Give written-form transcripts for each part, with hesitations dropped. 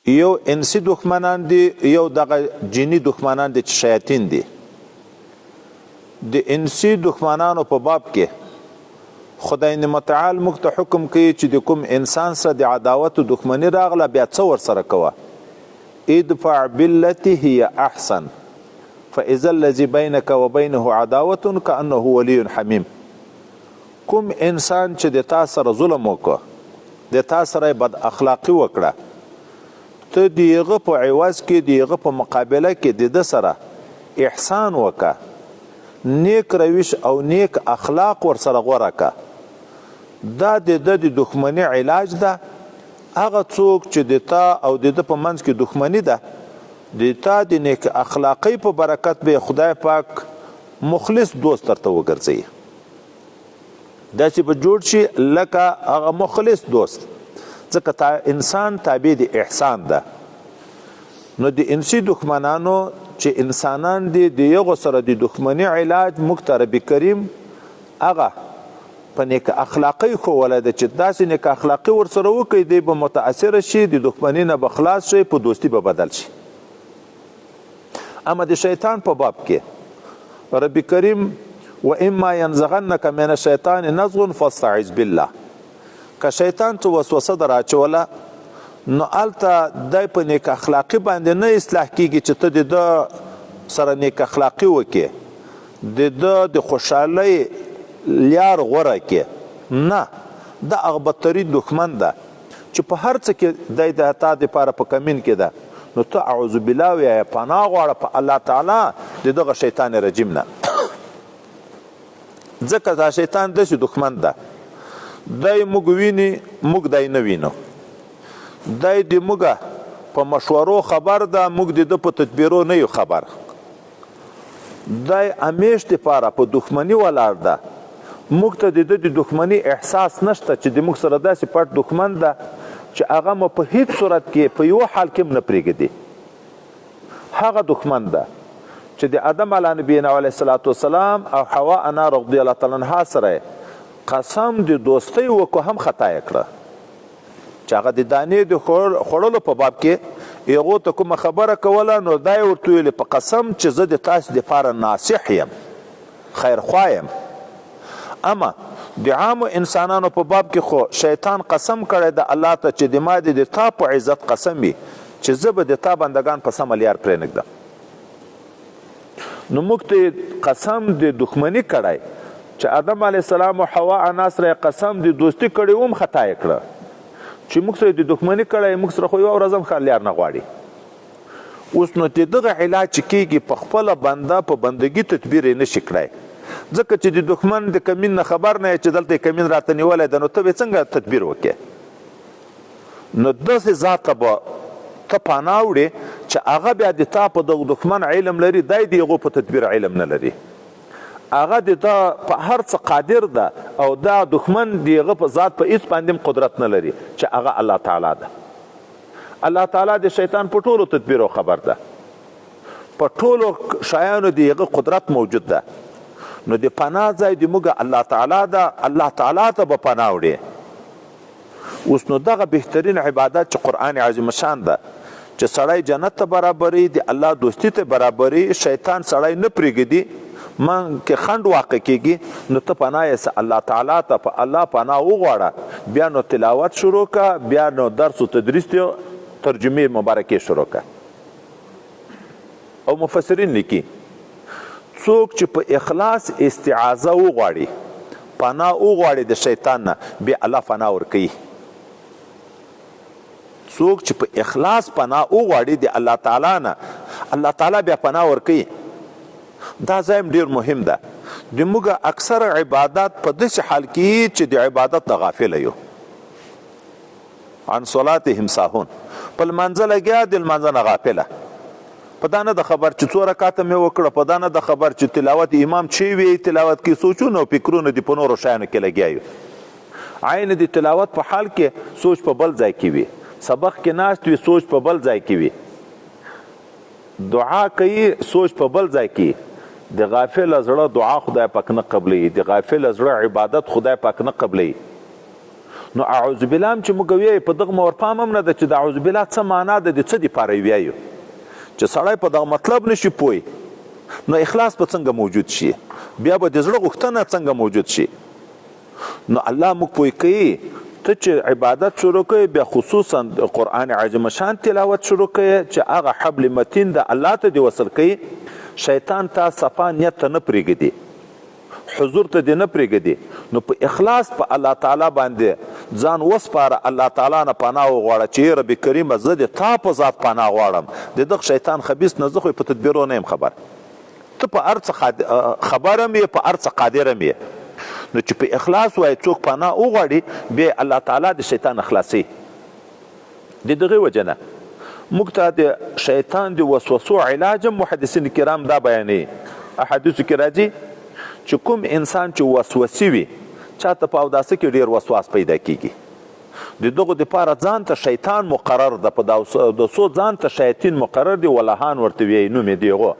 یو انسی دښمنان دي، یو دغه جنی دښمنان دي چې شیاطین دي. د انسی دښمنانو په باب کې خدای متعال موږ ته حکم کوي چې د کوم انسان سره د عداوت او دښمني راغله بیا څه ورسره کوه؟ ادفع بالتي هي احسن فاذا الذي بينك وبينه عداوه كانه ولي حميم. کوم انسان چې د تا سره ظلم وکړه، د تا سره بد اخلاقی وکړه، ته دیغه په عوض کې دیغه په مقابله کې د ده سره احسان وکړه، نیک روش او نیک اخلاق ورسره غوره که. دا د ده د دښمني علاج ده. هغه څوک چې د تا او د ده په منځ کې دښمني ده، د تا د نیک اخلاقی په برکت به خدای پاک مخلص دوست درته وګرځوي. داسې به جوړ شي لکه هغه مخلص دوست، ځکه انسان تابع د احسان ده. نو د انسي دښمنانو چې انسانان دي د یغو سره د دښمني علاج موږ ته رب کریم هغه په نیک اخلاقی ښوولی ده چې داسې نیک اخلاقي ورسره وکړي دی به متاثره شي، د دښمني نه به خلاص شي، په دوستي به بدل شي. اما د شیطان په باب کې رب کریم و اما ینزغنک من الشیطان نزغ فاستعذ بالله، که شیطان څه وسوسه در اچوله نو هلته دی په نیک اخلاقي باندې نه اصلاح کیږي چې ته د ده سره نیک اخلاقي وکړې، د ده د خوشحالۍ لیار غوره کې. نه، دا هغه بدترین دښمن ده چې په هر څه کې دی د تا دپاره په کمین کې ده. نو ته اعوذ بالله وایه، پناه غواړه په الله تعالی د دغه شیطان رجیم نه. ځکه دا شیطان داسې دښمن ده، دی موږ ویني موږ دی نه وینو، دی د موږ په مشورو خبر ده، موږ د ده په تدبیرو نه یو خبر. دی همیش دپاره په دښمني ولاړ ده. موږ ته د ده د دښمني احساس نشته چې د موږ سره داسې پټ دښمن ده چې هغه مو په هیڅ صورت کې په یو حال کې هم نه پرېږدي. هغه دښمن ده چې د آدم علی نبینا علیه الصلاة والسلام او حوا انا رضی الله تعالی عنها سره قسم د دوستۍ وکړو هم خطا یې کړه، چې هغه د دانې د خوړلو په باب کې هغو ته کومه خبره کوله نو دا یې ورته ویلې په قسم چې زه د تاسې دپاره ناصح یم، خیرخوا یم. اما د عامو انسانانو په باب کې خو شیطان قسم کړی د الله ته چې د ما د تا په عزت قسم وي چې زه به د تا بندگان په سمه لیار پرېنږدم. نو موږ ته قسم د دښمني کړی چې آدم علیه السلام او حوا انا سره قسم د دوستي کړی هم خطا یې کړه، چې موږ سره د دښمني کړی موږ سره خو یوه ورځ هم ښه لیار نه غواړي. اوس نو د دغه علاج چې کېږي په خپله بنده په بندګي تدبیر یې نشي کړی، ځکه چې د دښمن د کمین نه خبر نه یې چې دلته یې کمین راته نیولی ده، نو ته به څنګه تدبیر وکړې؟ نو داسې ذات ته به ته پناه وړې چې هغه بیا د تا په دغه دښمن علم لري، دی د هغو په تدبیر علم نه لري. هغه د تا په هر څه قادر ده او دا دښمن د هغه په ذات په هیڅ باندې هم قدرت نه لري چې هغه الله تعالی ده. الله تعالی د شیطان په ټولو تدبیرو خبر ده، په ټولو شیانو د هغه قدرت موجود ده. نو د پناه ځای د موږ الله تعالی ده، الله تعالی ته به پناه وړې. اوس نو دغه بهترین عبادت چې قرآن عظیم شان ده چې سړی جنت ته برابري، د الله دوستی ته برابري، شیطان سړی نه پرېږدي، من کې خنډ واقع کېږي. نو ته پناه یې الله تعالی ته په الله پناه وغواړه، بیا نو تلاوت شروع که، بیا نو درس و تدریس ته ترجمې مبارکې شروع که. او مفسرین لیکي څوک چې په اخلاص استعاذه وغواړي، پناه وغواړي د شیطان نه، بیا الله پناه ورکوي. څوک چې په اخلاص پناه وغواړي د الله تعالی نه، الله تعالی بیا پناه ورکوي. دا ځای ډیر مهم ده. د موږ اکثر عبادت په داسې حال کې چې د عبادت نه غافله یو. عن صلاتهم ساهون، په لمانځه لګیا د لمانځه نه غافله، په دا نه د خبر چې څو رکاته مې وکړه، په دا نه د خبر چې تلاوت امام چې وی تلاوت کې سوچونه او فکرونه دي په نورو شیانو کې لګیا یو. عین د تلاوت په حال کې سوچ په بل ځای کې وي، سبق کې ناست وي سوچ په بل ځای کې وي، دعا کوي سوچ په بل ځای کې. د غافل زړه دعا خدای پاک نه قبلوي، د غافل زړه عبادت خدای پاک نه قبلوي. نو اعوذ بالله چې موږ وایو په دغه ورپام هم نه ده چې د اعوذ بالله څه معنا ده، د څه دپاره وایو. چې سړی په دغه مطلب نشي پوی نو اخلاص به څنګه موجود شي، بیا به د زړه غوښتنه څنګه موجود شي. نو الله موږ پوی کوي ته چې عبادت شروع کوي بیا خصوصا قرآن عظیم شان تلاوت شروع کوي چې هغه حبل متین د الله ته دی وصل کوي، شیطان تا صفا نیت ته نه پرېږدي، حضور ته دې نه پرېږدي. نو په اخلاص په الله تعالی باندې ځان وسپاره، الله تعالی نه پناه وغواړه چې رب کریمه زه د تا په ذات پناه غواړم، د دغه شیطان خبیث نه زه خو په تدبیرو نه یم خبر، ته په هر څه خبر هم یې، په هر څه قادر هم یې. نو چې په اخلاص وایي څوک پناه وغواړي بیا الله تعالی د شیطان اخلاصي. د دغې وجه نه موږ ته د شیطان د وسوسو علاج هم محدثین کرام دا بیانوي. احادیثو کې راځي چې کوم انسان چې وسوسې وي، چاته په اوداسه کې ډېر وسواس پیدا کیږي، د دغو دپاره ځان ته شیطان مقرر ده، په اوداسو ځان ته شیاطین مقرر دي، ولهان ورته وایي نوم یې دیغو.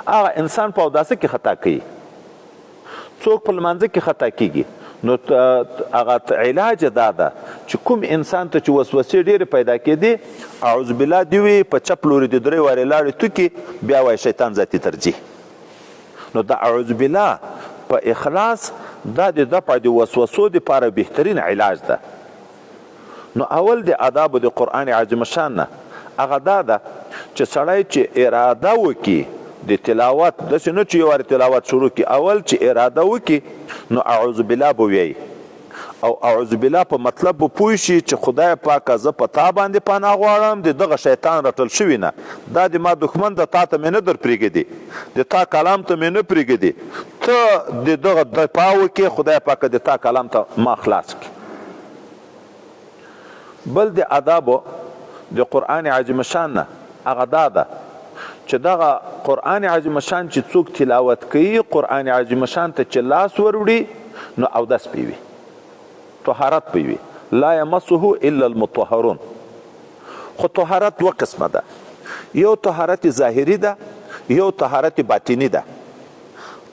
هغه انسان په اوداسه کې خطا کوي، څوک په لمانځه کې خطا کیږي. نو هغه علاج دا ده چې کوم انسان ته چې وسوسې ډېرې پیدا کېدي، اعوذ بالله دې وي، په چپ لوري د درې وارې لاړې توکي، بیا وایي شیطان ذاتي ترجیح. نو دا اعوذ بالله په اخلاص دا د دفع د وسوسو دپاره بهترین علاج ده. نو اول د آدابو د قرآن عظیم شان نه هغه دا ده چې سړی چې اراده وکړي د تلاوت، داسې نه چې یو وارې تلاوت شروع کړي، اول چې اراده وکړي نو اعوذ بالله به وایي، او اعوذ بالله په مطلب به پوه شي چې خدای پاکه زه په تا باندې پناه غواړم د دغه شیطان رټل شوي نه، دا د ما دښمن د تا ته مې نه در پرېږدي، د تا کلام ته مې نه پرېږدي، ته د دغه دفاع وکړې، خدای پاکه د تا کلام ته ما خلاص کړي. بل د آدابو د قرآن عظیم شان نه هغه دا ده چې دغه قرآن عظیم شان چې څوک تلاوت کوي، قرآن عظیم شان ته چې لاس وروړي نو اودس پې وي، طهارت پې وي، لا یمسه الا المطهرون. خو طهارت دوه قسمه ده، یو طهارت ظاهري ده، یو طهارت باطني ده.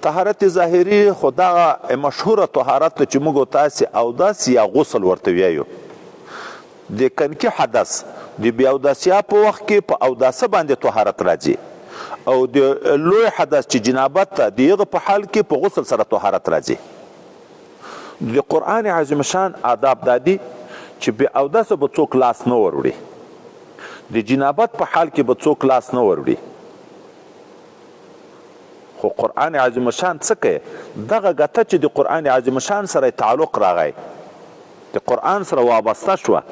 طهارت ظاهري خو دغه مشهوره طهارت چې موږ تاسې اودس یا غسل ورته وایو. د کنکي حدث د بیا اوداسیا په وخت کې په اوداسه باندې طهارت راځي، او د لوی حدث چې جنابت ته د هغه په حال کې په غسل سره طهارت راځي. د قرآن عظیم شان آداب دا دي چې بیا اوداسه به څوک لاس نه وروړي، د جنابت په حال کې به څوک لاس نه وروړي. خو قرآن عظیم شان څه کوي؟ دغه ګټه چې د قرآن عظیم شان سره تعلق راغی، د قرآن سره وابسته شوه،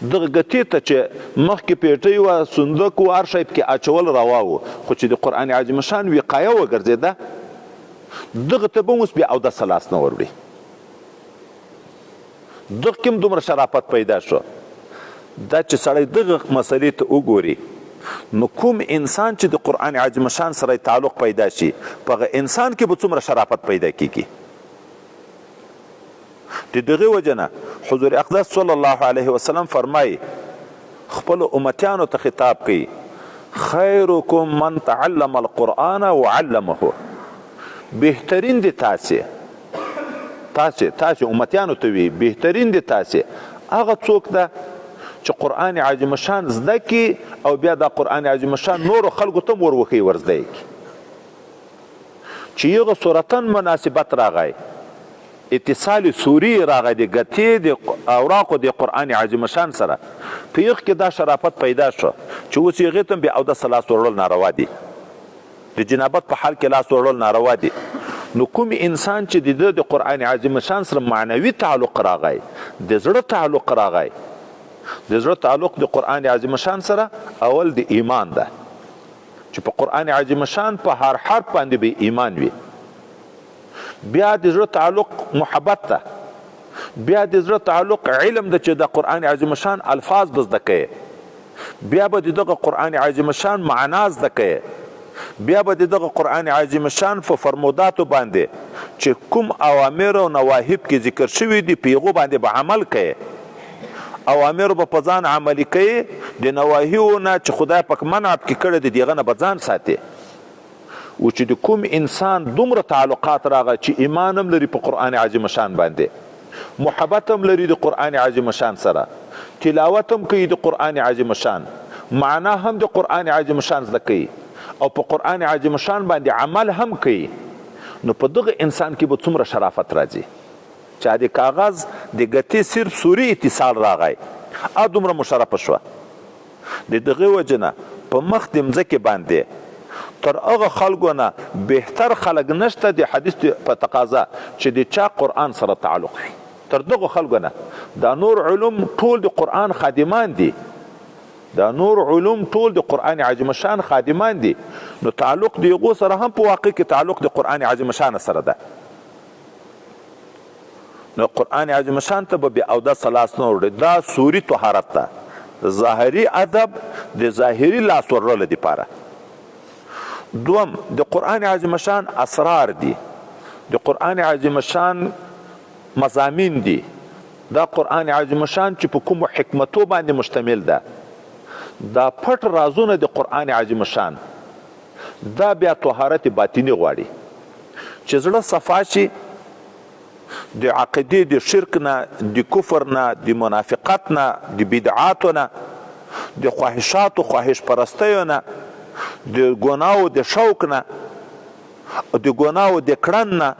دغه ګټې ته چې مخکې پیټۍ وه، صندوق و، هر شی پکې اچول روا و، خو چې د قرآن عظیم شان وقایه وګرځېده، دغه ته به اوس بیا اودسه لاس نه وروړي. دغه کې هم دومره شرافت پیدا شو دا چې سړی دغه مسلې ته وګوري نو کوم انسان چې د قرآن عظیم شان سره تعلق پیدا شي، په هغه انسان کې به څومره شرافت پیدا کیږي. د دغه وجه نه حضور اقدس صلی الله علیه وسلم فرمایي، خپل امتیانو ته خطاب کوي، خیرکم من تعلم القرآن وعلمه. بهترین دی تاسې امتیانو ته وي، بهترین دی تاسې هغه څوک ده چې قرآن عظیم شان زده کی او بیا دا قرآن عظیم شان نورو خلکو ته ور وښیي، ور زده یې کړي، چې یغه صورتن مناسبت راغی، اتصال سوری راغی د ګټې د اوراقو د قرآن عظیم شان سره، په یغ کې دا شرافت پیدا شو چې اوس یې غیتم بیا اودس لاس وړل ناروا دي، د جنابت په حال کې لاس وړل ناروا دي. نو کوم انسان چې د قرآن عظیم شان سره معنوي تعلق راغی، د زړه تعلق راغی، د زړه تعلق د قرآن عظیم شان سره اول د ایمان ده چې په قرآن عظیم شان په هر حرف باندې به ایمان وي، بیا د زړه تعلق محبت ده، بیا د زړه تعلق علم ده چې د قرآن عظیم شان الفاظ به زده کوي، بیا به دغه قرآن عظیم شان معنا زده کوي، بیا به دغه قرآن عظیم شان په فرموداتو باندې چې کوم اوامر او نواهی کې ذکر شوي دي په هغو باندې به عمل کوي، اوامر به په ځان عملي کوي، د نواهیو نه چې خدای پاک منع پکې کړی دی دغه نه به ځان ساتي. و چې د کوم انسان دومره تعلقات راغی چې ایمان هم لري په قرآن عظیم شان باندې، محبت هم لري د قرآن عظیم شان سره، تلاوت هم کوي د قرآن عظیم شان، معنا هم د قرآن عظیم شان زده کوي او په قرآن عظیم شان باندې عمل هم کوي، نو په دغه انسان کې به څومره شرافت راځي چې د کاغذ د ګتې صرف سوري اتصال راغی او دومره مشرفه شوه. د دغه وجه نه په مخ د مځکې باندې تر هغه خلکو نه بهتر خلک نشته د حدیث په تقاضا چې د چا قرآن سره تعلق وي. تر دغه خلکو نه دا نور علوم ټول د قرآن خادمان دي، دا نور علوم ټول د قرآن عظیم شان خادمان دي، نو تعلق د هغو سره هم په واقع کې تعلق د قرآن عظیم شان سره ده. نو قرآن عظیم شان ته به بیا اودس لاس نه وړي، دا سوري طهارت ده، ظاهري ادب د ظاهري لاس وړلو دپاره. دوم د قرآن عظیم شان اسرار دي، د قرآن عظیم شان مضامین دي، دا قرآن عظیم شان چې په کومو حکمتو باندې مشتمل ده، دا پټ رازونه د قرآن عظیم شان، دا بیا طهارت باطنی غواړي چې زړه صفا شي د عقیدې د شرک نه، د کفر نه، د منافقت نه، د بدعاتو نه، د خواهشاتو خواهش پرستیو نه، د ګناو د شوق نه، د ګناو د کړن نه،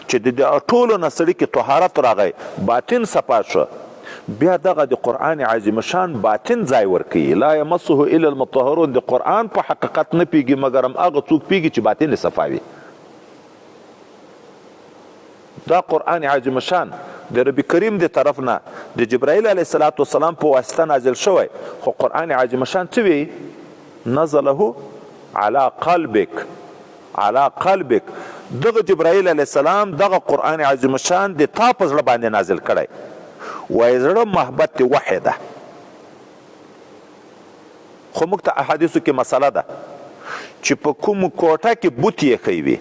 چې د ټولو نه سړي کې طهارت راغی، باطن صفا شو، بیا دغه د قرآن عظیم شان باطن ځای ورکوي. لا یمسه الا المطهرون، د قرآن په حقیقت نه پیږي مګر هم هغه څوک پیږي چې باطن یې صفا وي. دا قرآن عظیم شان د رب کریم د طرف نه د جبرائیل علیه السلام په واسطه نازل شوی، خو قرآن عظیم شان څه وی؟ نزله علی قلبک، علی قلبک. دغه جبرائیل علیه السلام دغه قرآن عظیم شان د تا په زړه باندې نازل کړی، وایي زړه محبت وحی ده. خو موږ ته احادیثو کې مسله ده چې په کوم کوټه کې بوت ایښی وي،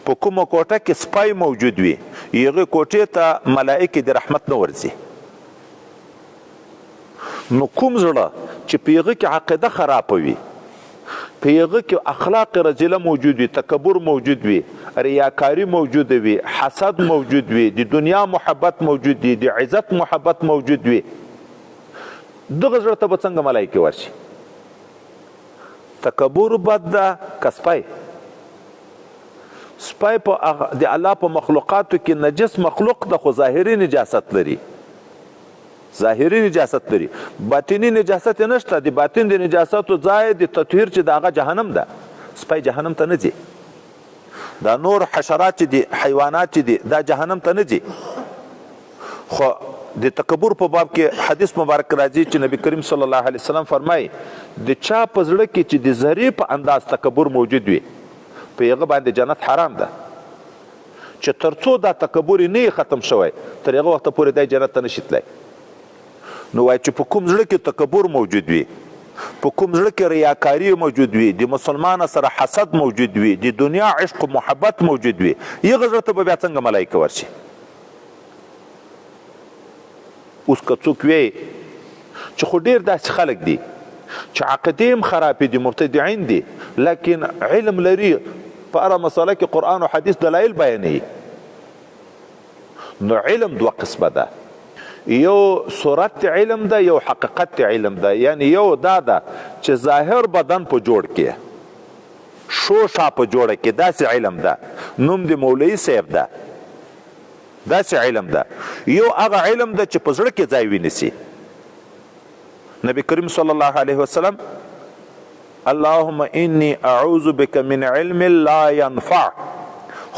په کومه کوټه کې سپی موجود وي، هغې کوټې ته ملائکې د رحمت نه ورځي. نو کوم زړه چې په هغه کې عقیده خرابه وي، په هغه کې اخلاق رذیله موجود وي، تکبر موجود وي، ریاکاری موجود وي، حسد موجود وي، د دنیا محبت موجود وي، د عزت محبت موجود وي، دغه زړه ته به څنګه ملائکې ورشي؟ تکبر بد ده که سپی؟ سپی د الله په مخلوقاتو کې نجس مخلوق ده، خو ظاهري نجاست لري، ظاهري نجاست لري، باطني نجاست نشته. د باطن د نجاستو ځای د تطهیر چې د هغه جهنم ده، سپی جهنم ته نه ځي. دا نور حشرات چې دي، حیوانات چې دي، دا جهنم ته نه ځي. خو د تکبر په باب کې حدیث مبارک راځي چې نبی کریم صلی الله علیه وسلم فرمایي د چا په زړه کې چې د ذرې په انداز تکبر موجود وي، په هغه باندې جنت حرام ده، چې تر څو دا تکبر نه ختم شوی تر هغه وخته پورې دی جنت ته نشي تللی. نو وایي چې په کوم زړه کې تکبر موجود وي، په کوم زړه کې ریاکاری موجود وي، د مسلمان سره حسد موجود وي، د دنیا عشق و محبت موجود وي، هغه زړه ته به بیا څنګه ملایکه ورشي؟ اوس که څوک وی چې خو ډېر داسې خلک دي چې عقیدې هم خرابې دي، مبتدعین دي، لیکن علم لري، په هره مسله کې قرآن و حدیث دلایل بیانوي. نو علم دوه قسمه ده، یو صورت علم ده، یو حقیقت علم ده. یعنی یو دا ده چې ظاهر بدن په جوړ کې، شوشا په جوړه کې، داسې علم ده، نوم د مولوي صاحب ده، داسې علم ده. یو هغه علم ده چې په زړه کې ځای ونیسي. نبی کریم صلی الله علیه وسلم اللهم انی اعوذ بک من علم لا ينفع،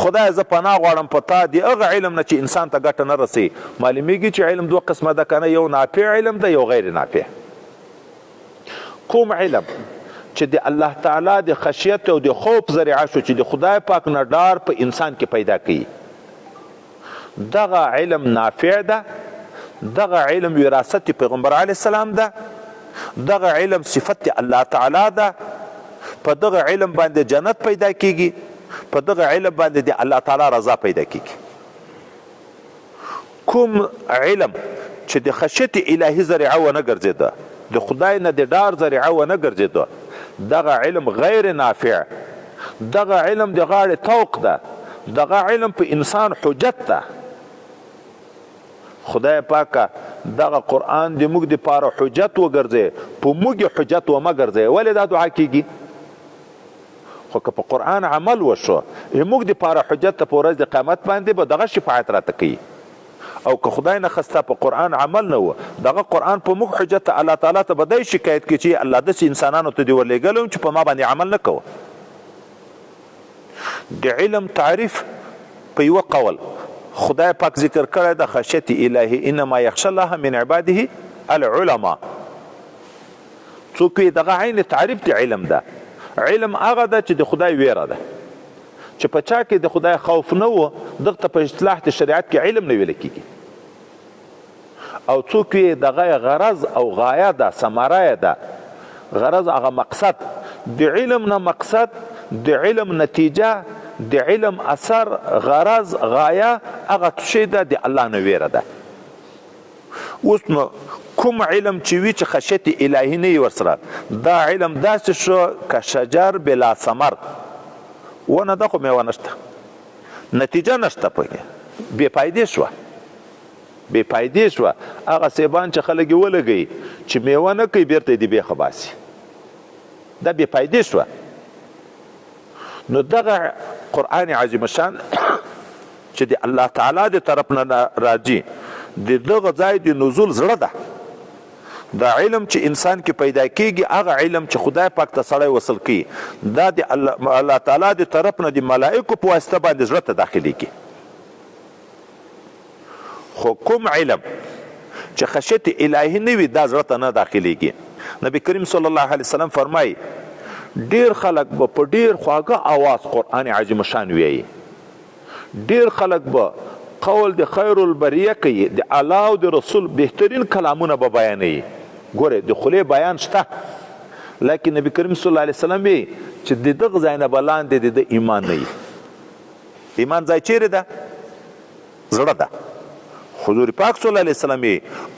خدای زه پناه غواړم په تا د هغه علم نه چې انسان ته ګټه نه رسي. معلومیږي چې علم دوه قسمه ده کنه، یو نافع علم ده، یو غیر نافع. کوم علم چې د الله تعالی د خشیت او د خوف ذریعه شو، چې د خدای پاک نه ډار په انسان کې پیدا کوي، دغه علم نافع ده، دغه علم وراثت پیغمبر علیه السلام ده، دغه علم صفت الله تعالی ده، په دغه علم باندې جنت پیدا کیږي، په دغه علم باندې د الله تعالی رضا پیدا کیږي. کوم علم چې د خشیت الهی ذریعه ونه ګرځیده، د خدای نه د ډار ذریعه ونه ګرځیده، دغه علم غیر نافع، دغه علم د غاړې طوق ده، دغه علم په انسان حجت ده. خدای پاکه دغه قرآن د موږ دپاره حجت وګرځې په موږ یې حجت ومه ګرځې ولې دا دعا کیږي خو که په قرآن عمل وشو موږ دپاره حجت ته په ورځ د قیامت باندې به دغه شفاعت راته کوي او که خدای نه خسته په قرآن عمل نه و دغه قرآن په موږ حجت ته الله تعالی ته به دی شکایت کوي چې الله داسې انسانانو ته دې ورلېږلی چې په ما باندې عمل نه کوه د علم تعریف په یوه قول خدای پاک ذکر کړی د خشیت الهي انما یخشى الله من عباده العلماء څوک یې دغه عین تعریف د علم ده علم هغه ده چې د خدای ویره ده چې په چا کې د خدای خوف نه و دغه ته په اصطلاح د شریعت کې علم نه ویل کېږي او څوک یې دغه غرض او غایه ده ثمره ده غرض هغه مقصد د علم نه مقصد د علم نتیجه د علم اثر غرض غایه هغه شی ده د الله نه ویره ده اوس نو کوم علم چې وي چې خشیت الهي نه وي ورسره دا علم داسې شو که شجر بلا ثمر ونه ده خو میوه نشته نتیجه نشته پکې بې فایدې شوه بې فایدې شوه هغه سیبان چې خلک یې ولګوي چې میوه نه کوي بیرته یې د بیخه باسي دا بې فایدې شوه نو دغه قرآن عظیم شان چې د الله تعالی د طرف نه راځي د دغه ځای د نزول زړه ده دا علم چې انسان کې پیدا کیږي هغه علم چې خدای پاک ته سړی وصل کوي دا د الله تعالی د طرف نه د ملائکو په واسطه باندې زړه ته داخلیږي خو کوم علم چې خشیت الهي نه وي دا زړه ته نه داخلیږي نبی کریم صلی الله علیه وسلم فرمایي ډیر خلک به په ډیر خواږه آواز قرآن عظیم شان ویایي ډیر خلک به قول د خیر البریه کوي د الله او د رسول بهترین کلامونه به بیانوي ګوره د خولې بیان شته لیکن نبی کریم صلی الله علیه وسلم وی چې د دغه ځای نه به لاندې د ایمان نه وي ایمان ځای چیرې ده زړه ده حضور پاک صلی الله علیه وسلم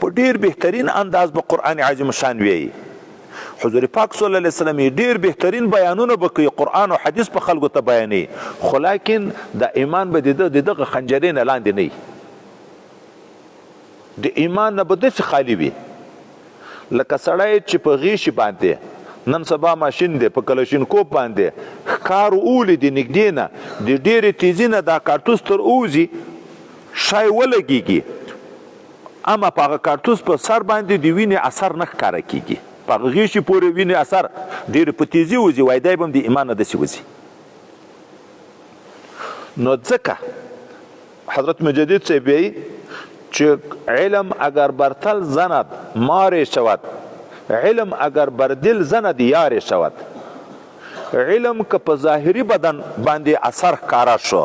په ډیر بهترین انداز به قرآن عظیم شان ویایي حضور پاک صلی الله علیه وسلم ډیر بهترین بیانونه به کوي قرآن او حدیث په خلکو ته بیانوي خو لیکن د ایمان به د دغه خنجرې نه لاندې نه وي د ایمان نه به داسې خالي وي لکه سړی چې په غیشي باندې نن سبا ماشین دی په کلشینکوپ باندې ښکار اولی د نږدې نه د ډېرې تیزي نه دا کارتوس تر اوځي شای ولګېږي اما په هغه کارتوس په سر باندې د وینې اثر نه ښکاره کېږي په هغه غیشي پورې وینې اثر ډېرې په تیزي وځي وایي دی به هم د ایمان نه داسې وځي نو ځکه حضرت مجدد صاحب وایي چې علم اگر بر تل زند مار شود علم اگر بر دل زند یار شود علم که په ظاهري بدن باندې اثر ښکاره شو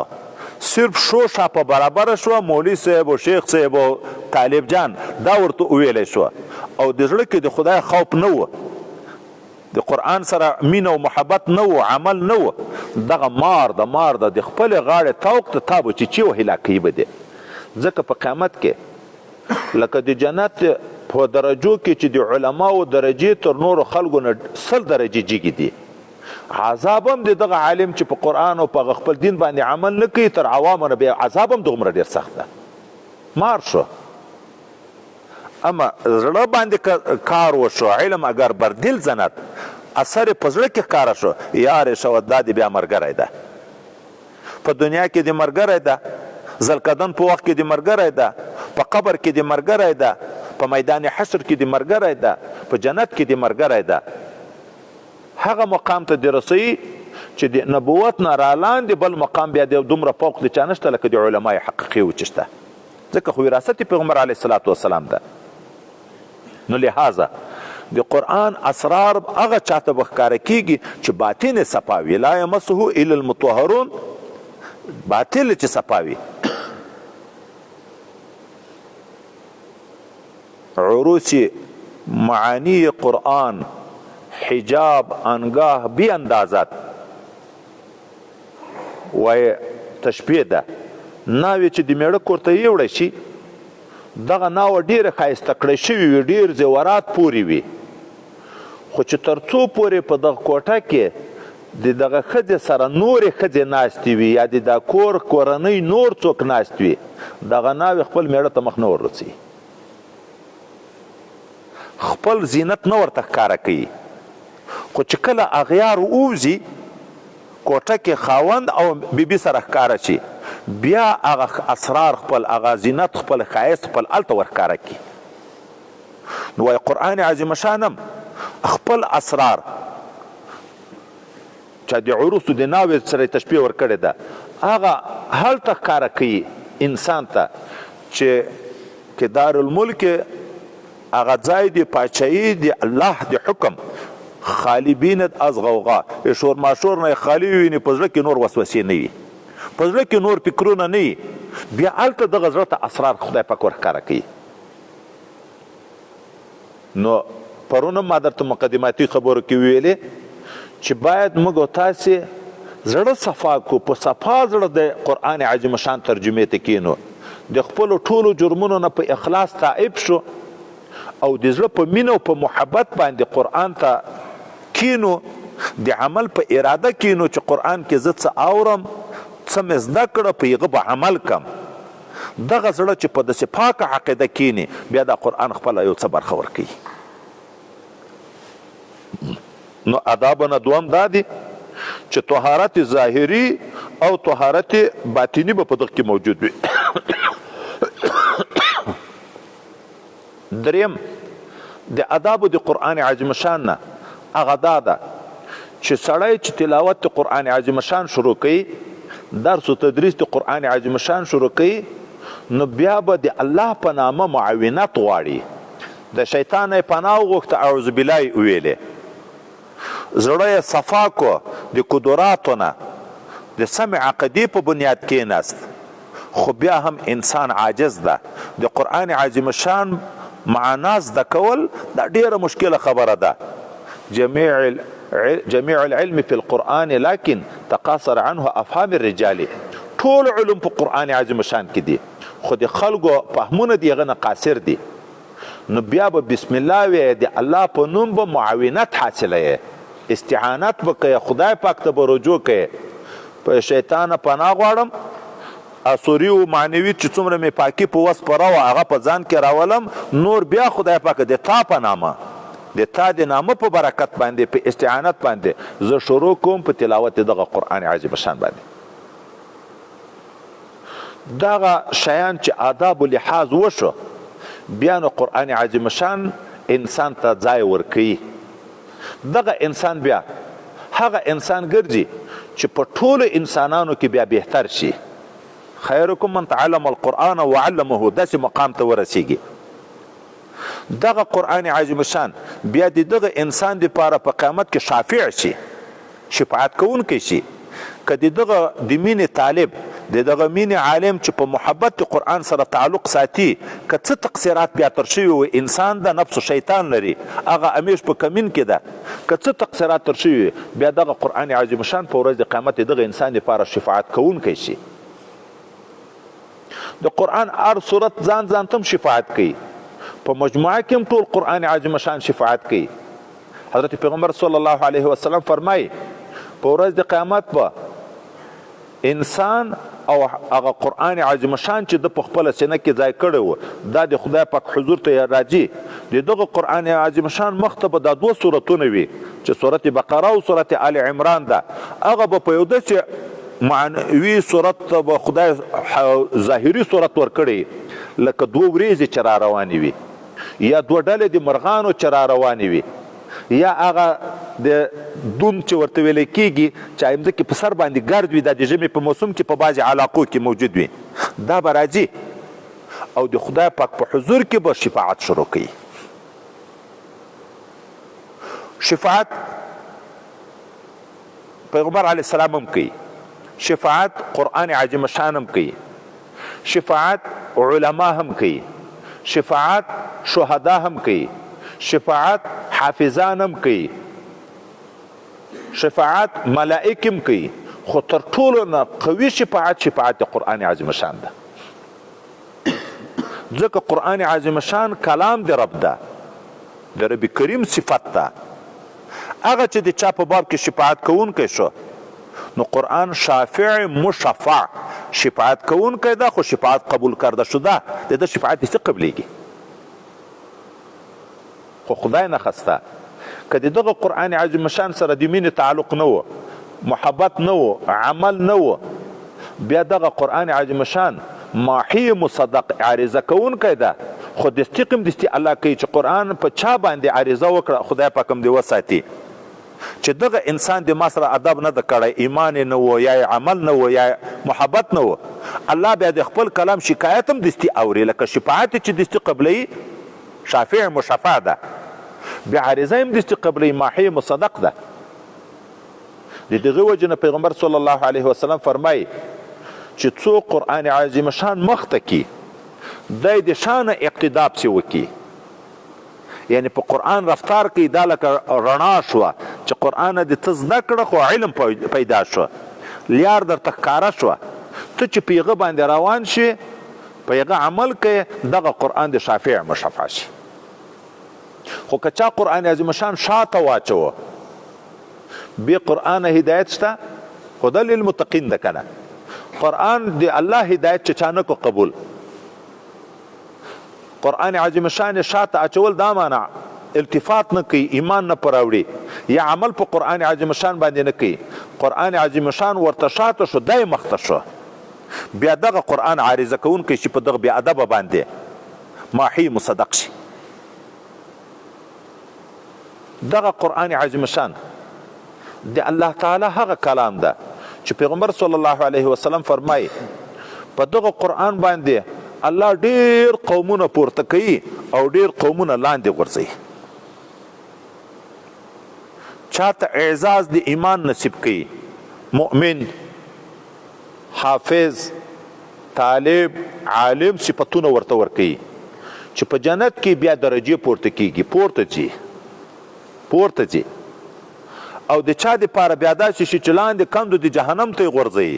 صرف شو شاپه برابر شو مولوي صاحب او شیخ صاحب او طالب جان دا ورته وویلی شو او د زړه کې د خدای خوف نه و د قرآن سره مینه او محبت نه و عمل نه و دغه مار د خپلې غاړې توق ته تا به چې هلاکوي به دی ځکه په قیامت کې لکه د جنت په درجو کې چې د علماو درجې تر نورو خلکو نه 100 درجې جګې دي عذاب هم د دغه عالم چې په قرآن او په خپل دین باندې عمل نه کوي تر عوامو نه بیا عذاب هم دومره ډېر سخت ده مار شو اما زړه باندې کار وشو علم اگر بر دل زند اثر په زړه کې ښکاره شو یار شود دا د بیا ملګری ده په دنیا کې د ملګری ده زلکدن په وخت کې د ملګری ده په قبر کې د ملګری ده په میدان حشر کې د ملګری ده په جنت کې د ملګری ده هغه مقام ته د رسوي چې د نبوت نه رالاندې بل مقام بیا د دومره فوق د چا نشته لکه د علمای حقیقي و چې شته ځکه خو وراثت پیغمبر علیه الصلاة والسلام ده نو لہذا د قرآن اسرار هغه چاته به ښکاره کېږي چې باطن یې صفا وي لا یمسه الا المطهرون باطل چې صفا وي عروس معانی قرآن حجاب انگاه بی اندازت وای تشبیه ده ناوی چې د میړه کور ته یوړی شي دغه ناوه ډیره ښایسته کړی شوي وي ډیر زیورات پورې وي خو چې تر څو پورې په دغه کوټه کې د دغه ښځې سره نورې ښځې ناستې وي یا د دا کورنۍ نور څوک ناست وي، دغه ناوې خپل میړه ته مخ نه وررسوي، خپل زینت نه ورته ښکاره کوي. خو چې کله اغیار ووځي کوټه کې خاوند او بیبي سره ښکاره شي، بیا هغه اسرار خپل، هغه زینت خپل، ښایست خپل هلته ورښکاره کړي. نو وایي قرآن عظیم شان هم خپل اسرار چا د عروسو د ناوې سره تشبیه ورکړې ده، هغه هلته ښکاره کوي انسان ته چې دارالملک هغه ځای د پاچاهي د الله د حکم خالی بینت از غوغا، شور ماشور نه خالی ویني، په زړه کې نور وسوسې نه وي، په زړه کې نور فکرونه نه وي، بیا هلته دغه زړه ته اسرار خدای پاک ورښکاره کوي. نو پرونه ما درته مقدماتي خبرو کې ویلې چې باید موږ او تاسې زړه صفا کو، په صفا زړه د قرآن عظیم شان ترجمې ته کینو، د خپلو ټولو جرمونو نه په اخلاص تائب شو او د زړه په مینه او په محبت باندې قرآن ته کینو، د عمل په اراده کینو چې قرآن کې زه څه اورم، څه مې زده کړه، په هغه به عمل کم. دغه زړه چې په داسې پاکه عقیده کیني، بیا دا قرآن خپله یو څه برخه ورکوي. نو آدابونه دوم دا دي چې طهارت ظاهري او طهارت باطني به په دغه کې موجود وي. دریم د آدابو د قرآن عظیم شان نه هغه دا ده چې سړی چې تلاوت د قرآن عظیم شان شروع کوي، درس و تدریس د قرآن عظیم شان شروع کوي، نو بیا به د الله په نامه معاونت غواړي، د شیطان یې پناه وغوښته، اعوذ بالله یې وویلې، زړه یې صفا کو د قدراتو نه، د سمع عقیدې په بنیاد کېناست. خو بیا هم انسان عاجز ده، د قرآن عظیم شان معنا زده کول دا ډیره مشکله خبره ده. جميع العلم في القرآن لكن تقاصر عنه افهام الرجال، ټول علوم په قرآن عظیم شان کې دي، خو د خلکو فهمونه د هغه نه قاصر دي. نو بیا به بسم الله وی، د الله په نوم به معاونت حاصله یې، استعانت به کوي، خدای پاک ته به رجوع کوي، په شیطان پناه غواړم، اصوري و معنوي چې څومره مې پاکي په وس پره وه هغه په ځان کې راولم، نور بیا خدای پاک د تا په نامه، د تا د نامه په برکت باندې، په استعانت باندې زه شروع کوم په تلاوت دغه قرآن عظیم شان باندې. دغه شیان چې آداب و لحاظ وشو، بیا نو قرآن عظیم شان انسان ته ځای ورکوي. دغه انسان بیا هغه انسان ګرځي چې په ټولو انسانانو کې بیا بهتر شي. خیرکم من تعلم القرآن وعلمه، داسې مقام ته ورسیږي. دغه قرآن عظیم شان بیا د دغه انسان دپاره په قیامت کې شافع شي، شفاعت کوونکی شي. که د دغه د مینې طالب، د دغه مینې عالم چې په محبت د قرآن سره تعلق ساتي، که څه تقصیرات بیا تر شوي و، انسان د نفس و شیطان لري، هغه همیش په کمین کې ده، که څه تقصیرات تر شوي، بیا دغه قرآن عظیم شان په ورځ د قیامت دغه انسان لپاره شفاعت کوونکی شي. د قرآن هر صورت ځان ځانته شفاعت کوي، په مجموعه کې هم ټول قرآن عظیم شان شفاعت کوي. حضرت پیغمبر صلی الله علیه وسلم فرمایي په ورځ د قیامت به انسان او هغه قرآن عظیم شان چې د په خپله سینه کې ځای کړی و، دا د خدای پاک حضور ته راځي، د دغه قرآن عظیم شان مخ ته به دا دوه صورتونه وي چې صورت بقره او صورت آل عمران ده، هغه به په یو داسې معنوي صورت ته به خدای ظاهري صورت ورکړی، لکه دوه وریځې چې را روانې وي، یا دوه ډلې د مرغانو چې را روانې وي، یا هغه د دون چې ورته ویل کېږي چې ځمکې په سر باندې ګرد وي، دا د ژمي په موسم کې په بعضې علاقو کې موجود وي، دا به راځي او د خدای پاک په حضور کې به شفاعت شروع کوي. شفاعت پیغمبر علیه السلام هم کوي، شفاعت قرآن عظیم شان هم کوي، شفاعت علما هم کوي، شفاعت شهدا هم کوي، شفاعت حافظان هم کوي، شفاعت ملائک هم کوي، خو تر ټولو نه قوي شفاعت د قرآن عظیم شان ده. ځکه قرآن عظیم شان کلام د رب ده، د رب کریم صفت ده، هغه چې د چا په باب کې شفاعت کوونکی شو نو قرآن شافع مشفع شفاعت کوونکی ده خو شفاعت قبول کرده شده د ده شفاعت یې څه قبلیږي خو خدای نه خسته که د دغه قرآن عظیم شان سره د مینې تعلق نه و محبت نه و عمل نه و بیا دغه قرآن عظیم شان ماحی مصدق عریضه کوونکی ده خو دستي قسم الله کوي چې قرآن په چا باندې عریضه وکړه خدای پاک هم دې وساتي چې دغه انسان د ما سره ادب نه ده کړی ایمان نه و یا عمل نه و یا محبت نه و الله بیا د خپل کلام شکایت هم دستي اوري لکه شفاعت چې دستي قبلوي شافع مشفع ده بیا عریضه هم دستي قبلوي ماحی مصدق ده د دغه وجه نه پیغمبر صلی الله علیه وسلم فرمایي چې څوک قرآن عظیم شان مخته کی دی د شان اقتدا پسې وکي یعنی په قرآن رفتار کې دا لکه رڼا شوه چې قرآن دې ته زده کړه خو علم پیدا شو لیار درته ښکاره شوه ته چې په هغه باندې روان شي په هغه عمل کوې دغه قرآن د شافع مشفع شي خو که چا قرآن عظیم شان شاته واچوه بې قرآن هدایت شته خو دا للمتقین ده که نه قرآن د الله هدایت چې چا نه کو قبول قرآن عظیم شان شاته اچول دا معنا التفات نه کوي ایمان نه پراوړي یا عمل په قرآن عظیم شان باندې نه کوي قرآن عظیم شان ورته شاته شو دای مخته شو بیا دغه قرآن عارضه کوونکی چې په دغه بې ادبه باندې ماحی مصدق شي دغه قرآن عظیم شان د الله تعالی هغه کلام ده چې پیغمبر صلی الله علیه وسلم فرمایي په دغه قرآن باندې الله ډیر قومونه پورته کوي او ډیر قومونه لاندې غورځوي چاته اعزاز د ایمان نصیب کوي مؤمن حافظ طالب عالم صفتونه ورته ورکوي چې په جنت کې بیا درجې پورته کیږي پورته ځي او د چا دپاره بیا داسې شي چې لاندې کندو د جهنم ته یې غورځوي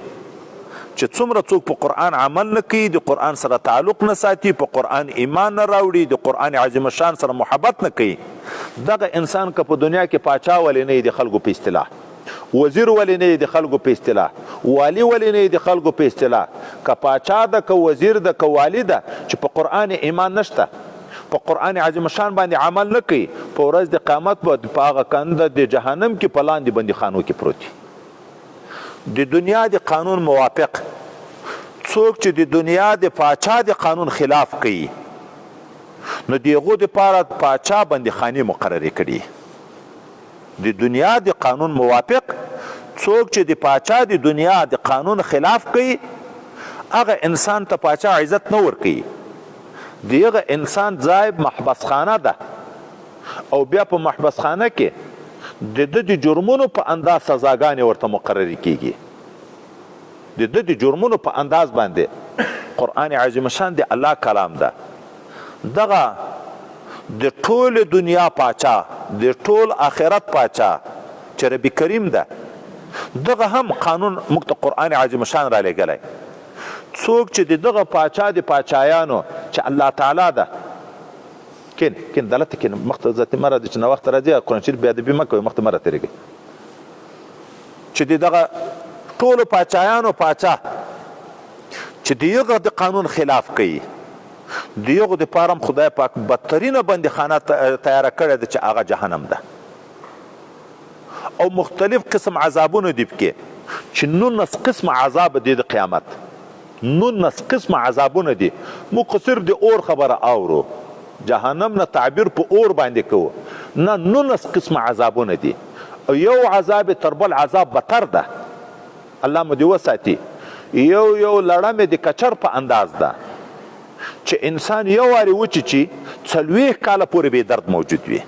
چې څومره څوک په قرآن عمل نه کوي د قرآن سره تعلق نه ساتي په قرآن ایمان نه راوړي د قرآن عظیم شان سره محبت نه کوي دغه انسان که په دنیا کې پاچا ولې نه د خلکو په اصطلاح وزیر ولې نه د خلکو په اصطلاح والی ولې نه د خلکو په اصطلاح که پاچا ده که وزیر ده که والی ده چې په قرآن ایمان نشته په قرآن عظیم شان باندې عمل نه کوي په ورځ د قیامت به په هغه کنده د جهنم کې په لاندې بندیخانو کې پروت وي د دنیا د قانون موافق څوک چې د دنیا د پاچا د قانون خلاف کوي نو د هغو دپاره پاچا بندیخانې مقررې کړي د دنیا د قانون موافق څوک چې د پاچا د دنیا د قانون خلاف کوي هغه انسان ته پاچا عزت نه ورکوي دیغه انسان ځای محبس خانه ده او بیا په محبس خانه کې د جرمونو په انداز سزاګانې ورته مقررې کیږي د جرمونو په انداز باندې قرآن عظیم شان د الله کلام ده دغه د ټول دنیا پاچا د ټول آخرت پاچا چې ربي کریم ده دغه هم قانون موږ ته قرآن عظیم شان را لېږلی څوک چې دغه پاچا د پاچایانو چې الله تعالی ده کین دلته کین مخته ذات مره د چنه وخت راځي قرآن شریف بیا د بي مکه مخته مره ترګي چې دغه ټول پاچایانو پاچا چې دغه د قانون خلاف کوي دغه د پارم خدای پاک بدترینه بندیخانه تیار کړی ده چې هغه جهنم ده او مختلف قسم عذابونه دي پکې چې 19 قسم عذاب دي د قیامت 19 قسم عذابونه دي موږ صرف د اور خبره اورو جهنم نه تعبیر په اور باندې کوو نه 19 قسم عذابونه دي او یو عذاب تر بل عذاب بتر ده الله مو دې وساتي یو لړمې د کچر په انداز ده چې انسان یو واري وچیچي 40 کاله پورې به درد موجود وي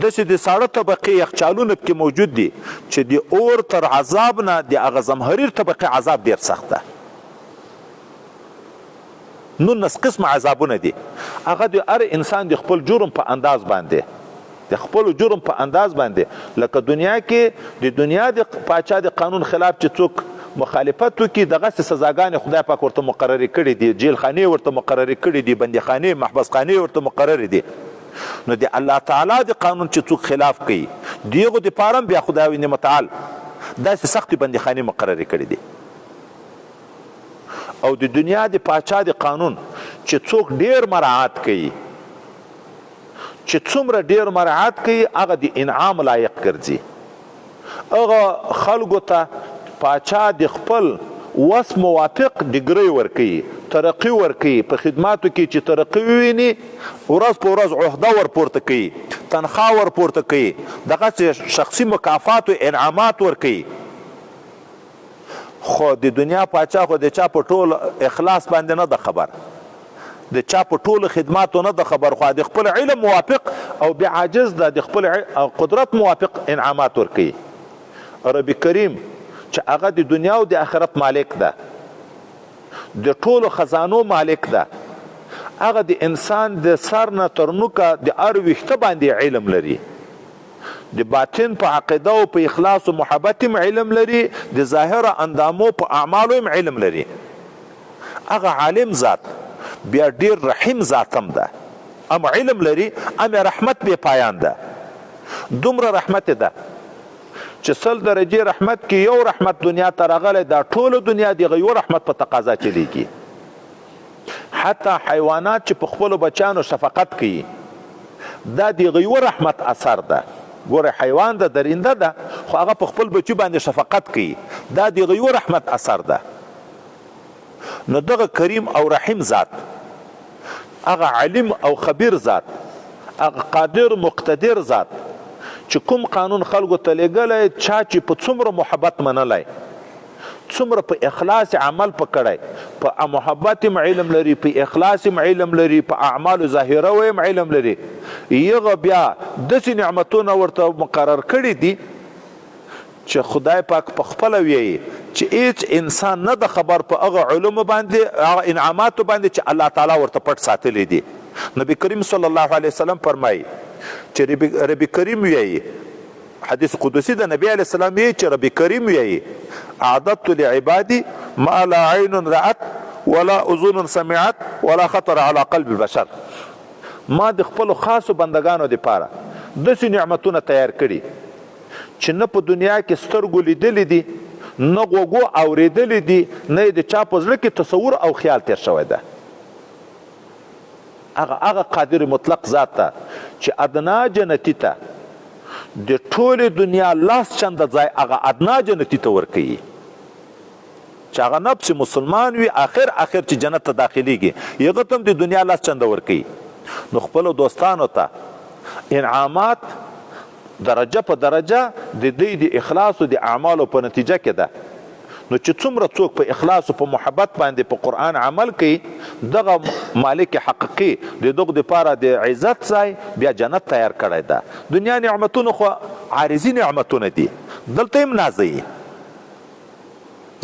داسې د ساړه طبقې یخچالونه پکې موجود دي چې د اور تر عذاب نه د هغه زمهریر طبقې عذاب ډېر سخت ده 19 قسم عذابونه دي هغه د هر انسان د خپل جرم په انداز باندې لکه دنیا کې د دنیا د پاچا د قانون خلاف چې څوک مخالفت وکړي دغسې سزاګانې خدای پاک ورته مقررې کړي دي جیل خانې ورته مقررې کړي دي بندیخانې محبس خانې ورته مقررې دي نو د الله تعالی د قانون چې څوک خلاف کوي دیغو د پاره بیا خدای متعال داسې سختې بندیخانې مقررې کړې دي او د دنیا د پاچا د قانون چې څوک ډیر مراعات کوي چې څومره ډیر مراعات کوي هغه د انعام لایق ګرځي هغه خلکو ته پاچا د خپل وس موافق ډیګري ورکوي ترقی ورکوي په خدماتو کې چې ترقی وویني ورځ په ورځ عهده ورپورته کوي تنخواه ورپورته کوي دغسې شخصي مکافات و انعامات ورکوي خو د دنیا پاچا خو د چا په ټول اخلاص باندې نه ده خبر د چا په ټولو خدماتو نه ده خبر خو د خپل علم موافق او بیا عاجز ده د خپل قدرت موافق انعامات ورکوي رب کریم چې هغه د دنیا او د آخرت مالک ده د ټولو خزانو مالک ده هغه د انسان د سر نه تر نوکه د هر ویښته باندې علم لري د باطن په عقیده او په اخلاص او محبت هم علم لري د ظاهره اندامو په اعمالو هم علم لري هغه عالم ذات بیا ډیر رحیم ذات هم ده ام علم لري ام رحمت بې پایان ده دومره رحمت ده چې 100 درجې رحمت کې یو رحمت دنیا ته راغلی دا ټوله دنیا د یو رحمت په تقاضا چلیږي حتی حیوانات چې په خپلو بچیانو شفقت کوي دا د یو رحمت اثر ده ګوره حیوان ده درنده ده خو هغه په خپل بچي باندې شفقت کوي دا د یو رحمت اثر ده نو دغه کریم او رحیم ذات هغه علم او خبیر ذات هغه قادر مقتدر ذات چې کوم قانون خلکو ته لېږلی چا چې په څومره محبت منلی څومره په اخلاص عمل پکړی په محبت هم علم لري په اخلاص هم علم لري په اعمالو ظاهره هم علم لري یغه بیا داسې نعمتونه ورته مقرر کړي دي چې خدای پاک په خپله ویي چې هیڅ انسان نه د خبر په هغه علومو باندې هغه انعاماتو باندې چې الله تعالی ورته پټ ساتلی دي نبی کریم صلی الله علیه وسلم فرمایي چې رب کریم ویي حدیث قدسی د نبی علیه السلام ویي چې رب کریم ویي اعددت لعبادي ما لا عین رأت ولا اذن سمعت ولا خطر على قلب بشر ما د خپلو خاصو بندگانو دپاره داسې نعمتونه تیار کړي چې نه په دنیا کې سترګو لیدلی دي نه غوږو اورېدلی دي نه یې د چا په زړه کې تصور او خیال تیر شوی ده هغه قادر مطلق ذات ته چې ادنا جنتي ته د ټولې دنیا لاس چنده ځای هغه ادنا جنتي ته ورکوي چې هغه نفس مسلمان وي آخر چې جنت ته داخلیږي هغه ته هم د دنیا لاس چنده ورکوي نو خپلو دوستانو ته انعامات درجه په درجه د دوی د اخلاص او د اعمالو په نتیجه کې ده نو چې څومره څوک په اخلاص او په محبت باندې په قرآن عمل کوي دغه مالک حقیقي د دغه دپاره د عزت ځای بیا جنت تیار کړی ده دنیا نعمتونه خو عارضي نعمتونه دي دلته هم نازوي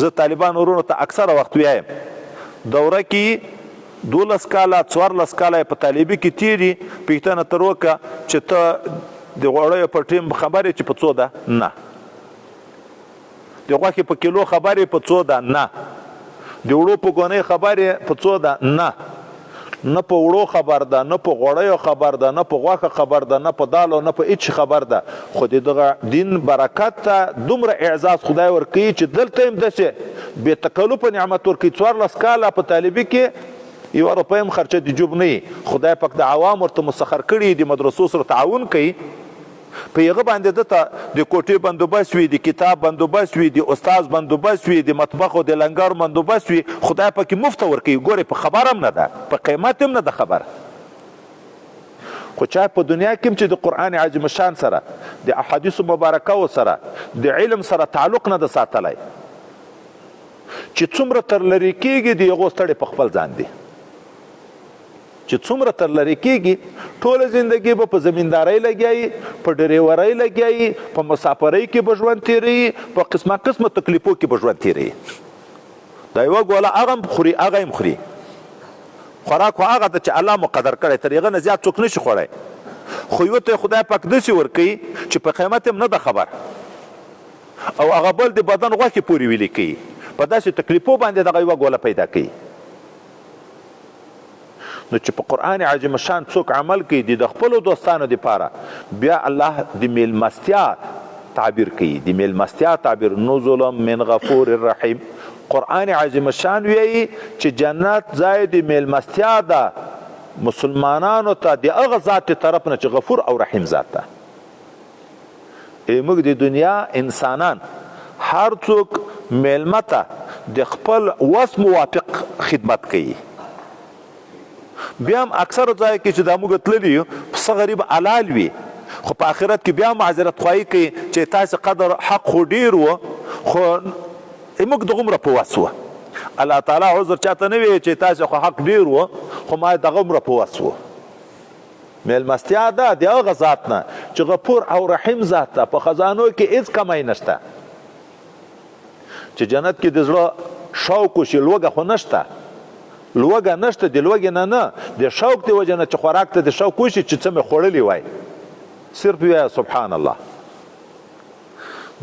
زه طالبان ورونو ته اکثره وخت وایم دوره کې 12 کاله 14 کاله په طالبي کې تیري پوښتنه تر وکړه چې ته د غوړیو په ټیم خبرې چې په څو ده نه د غوښې په کیلو خبرې په څو ده نه د وړو په ګونۍ خبرې په څو ده نه په وړو خبر ده نه په غوړیو خبر ده نه په غوښه خبر ده نه په دالو نه په هیڅ خبر ده خو د دغه دین برکت ته دومره اعزاز خدای ورکوي چې دلته هم داسې بې تکلفه نعمت ورکوي 14 کاله په طالبي کې یو روپۍ هم خرچه د جوب نه وي خدای پاک د عوام ورته مسخر کړي د مدرسو سره تعاون کوي په هغه باندې دته د کوټې بندوبست وي د کتاب بندوبست وي د استاد بندوبست وي د مطبخ او د لنګر بندوبست وي خدای پاک مفته ورکوي ګورې په خبر هم نه ده په قیمت هم نه ده خبر خو چا په دنیا کې چې د قرآن عظیم شان سره د احادیثو مبارکو سره د علم سره تعلق نه ده ساتلی چې څومره تر لرې کېږي د هغو ستړی په خپل ځان دی چې څومره تر لرې کېږي ټوله زندګي به په زمیندارۍ لګیایي په ډریورۍ لګیایي په مسافرۍ کې به ژوند تېروي په قسمه قسمه تکلیفو کې به ژوند تېروي دا یوه ګوله هغه هم خوري هغه هم خوري خوراک خو هغه ده چې الله مقدر کړی تر هغه نه زیات څوک نشي خوړی خو یو ته خدای پاک داسې ورکوي چې په قیمت هم نه ده خبر او هغه بل د بدن غوښې پورې ویلې کوي په داسې تکلیفو باندې دغه یوه ګوله پیدا کوي نو چې په قرآن عظیم شان څوک عمل کوي د خپلو دوستانو دپاره بیا الله د میلمستیا تعبیر کوي د میلمستیا تعبیر نزلا من غفور الرحیم قرآن عظیم شان ویي چې جنت ځای د میلمستیا ده مسلمانانو ته د هغه ذات طرف نه چې غفور او رحیم ذات ده. موږ د دنیا انسانان هر څوک میلمه ته د خپل وس موافق خدمت کوي. بیا هم اکثر ځای کې چې دا موږ تللي یو څه غریب حلال وي خو په آخرت کې بیا معذرت خواهي کوي چې تاسې قدر حق خو ډېر و خو موږ دغومره په وس وه. الله تعالی عذر چاته نه وی چې تاسې خو حق ډېر و خو ما دغومره په وس و. میلمستیا ده د هغه ذات نه چې غفور او رحیم ذات ده. په خزانو کې هېڅ کمی نشته چې جنت کې د زړه شوق وشي لوږه خو نشته لوږه نشته د لوږې نه د شوق د وجې نه چې خوراک ته د شوق وشي چې څه مې خوړلي وای صرف وایه سبحان الله.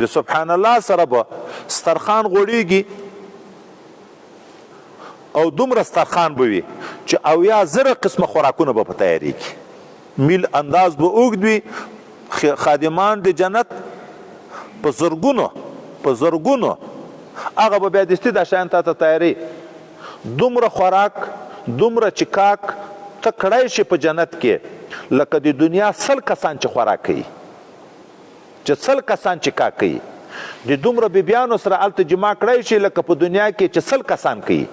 د سبحان الله سره به سترخان غوړېږي او دومره سترخان به وي چې 80,000 قسمه خوراکونه به په تیارېږي. میل انداز به اوږد وي. خادمان د جنت په زرګونو هغه به بیا دستي دا شیان تا ته تیاري. دومره خوراک دومره چکاک ته کړی شي په جنت کې لکه د دنیا 100 کسان چې خوراک کوي چې 100 کسان چکاک کوي د دومره بیبیانو سره هلته جمع کړی شي لکه په دنیا کې چې 100 کسان کوي.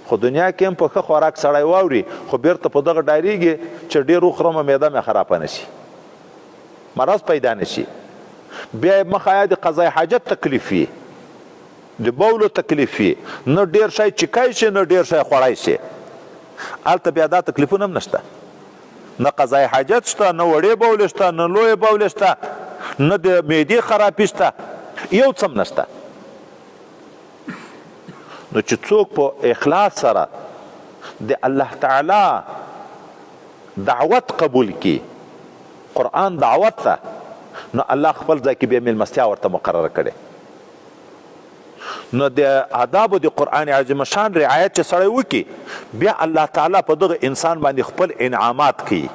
خو دنیا کې هم په ښه خوراک سړی واوري خو بیرته په دغه ډارېږي چې ډېر وخورم معده مې خرابه نه شي مرض پیدا نه شي. بیا یې مخه د قضای حاجت تکلیف وي د بولو تکلیف وي نه ډېر شی چکای شي نه ډېر شی خوړی شي. هلته بیا دا تکلیفونه هم نشته نه قضای حاجت شته نه وړې بولې شته نه لویې بولې شته نه د معدې خرابي شته یو څه هم نشته. نو چې څوک په اخلاص سره د الله تعالی دعوت قبول کی قرآن دعوت ته نو الله خپل ځای کې بیا میلمستیا ورته مقرره کړې. نو د آدابو د قرآن عظیم شان رعایت چې سړی وکړي بیا الله تعالی په دغه انسان باندې خپل انعامات کوي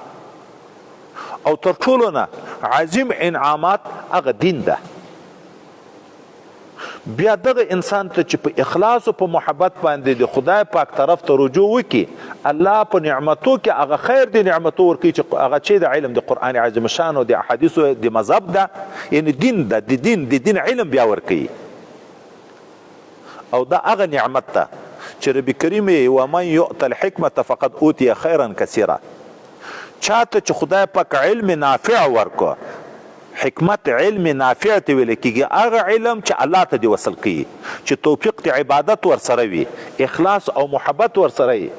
او تر ټولو نه عظیم انعامات هغه دین ده. بیا دغه انسان ته چې په اخلاص او په محبت باندې د خدای پاک طرف ته رجوع وکړي الله په نعمتو کې هغه خیر د نعمتو ورکوي چې هغه چې د علم د قرآن عظیم شان او د احادیثو د مذهب ده یعنی دین ده د دین علم بیا ورکوي. او دا هغه نعمت ده چې رب کریم یې ومن یؤت الحکمة فقد اوتي خیرا کثیرا چاته چې خدای پاک علم نافع ورکو حکمت علم نافع ته ویل کېږي هغه علم چې الله ته دی وصل کوي چې توفیق د عبادت ورسره وي اخلاص او محبت ورسره وي.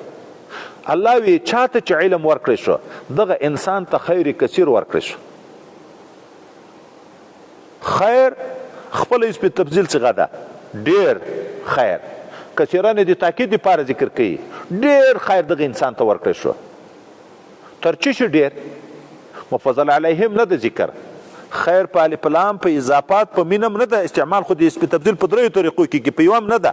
الله وی چاته چې علم ورکړی شو دغه انسان ته خیر کثیر ورکړی شو. خیر خپل اسم تبذیل څخه ده ډیر خیر کثیرانه د تاکید لپاره ذکر کوي ډیر خیر دغه انسان ته ورکړی شو. تر چی شو ډیر مفضل علیهم نه د ذکر خیر په الف لام په اضافات په مینم نه ده استعمال خو د اسم تبدیل په دریو طریقو کې په یوم نه ده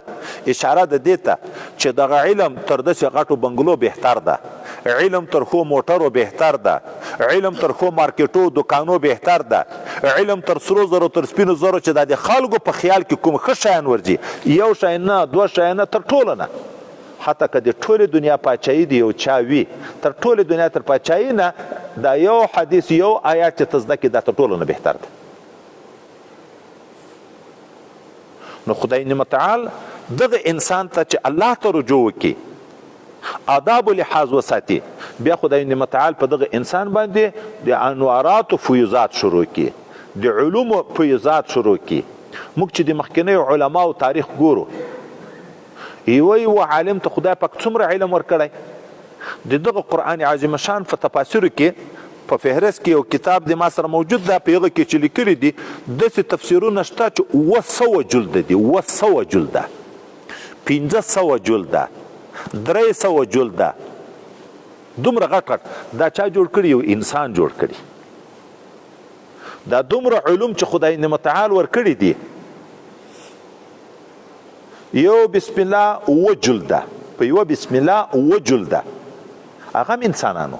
اشاره ده دیته چې دغه علم تر دسې غټو بنګلو بهتر ده علم تر خو موټرو بهتر ده علم تر خو مارکیټو دکانو بهتر ده علم تر سرو زرو تر سپینو زرو چې د خلکو په خیال کې کوم ښه شیان ورځي یو شی نه دوه شی نه تر ټولو نه حتی که د ټولې دنیا پاچایي دی یو چا وي تر ټولې دنیا تر پاچایي نه دا یو حدیث یو آیات چې ته زده کړې دا تر ټولو نه بهتر ده. نو خدای متعال دغه انسان ته چې الله ته رجوع وکړي آداب لحاظ وساتي بیا خدای متعال په دغه انسان باندې د انوارات او فیوزات شروع کړي د علوم او فیوزات شروع کړي. موږ چې د مخکنیو علماو تاریخ ګورو یو عالم ته خدای پاک څومره علم ورکړی دغه قرآن عظیم شان په تفاسیرو کې په فهرست کې یو کتاب د ما سره موجود ده په هغه کې چې لیکلي دي داسې تفسیرونه شته چې 200 جلده دي 200 جلده 500 جلده 300 جلده دومره غټ غټ دا چا جوړ کړي یو انسان جوړ کړي دا دومره علوم چې خدای متعال ورکړي دي یو بسم الله و جلده په یوه بسم الله اووه جلده هغه هم انسانانو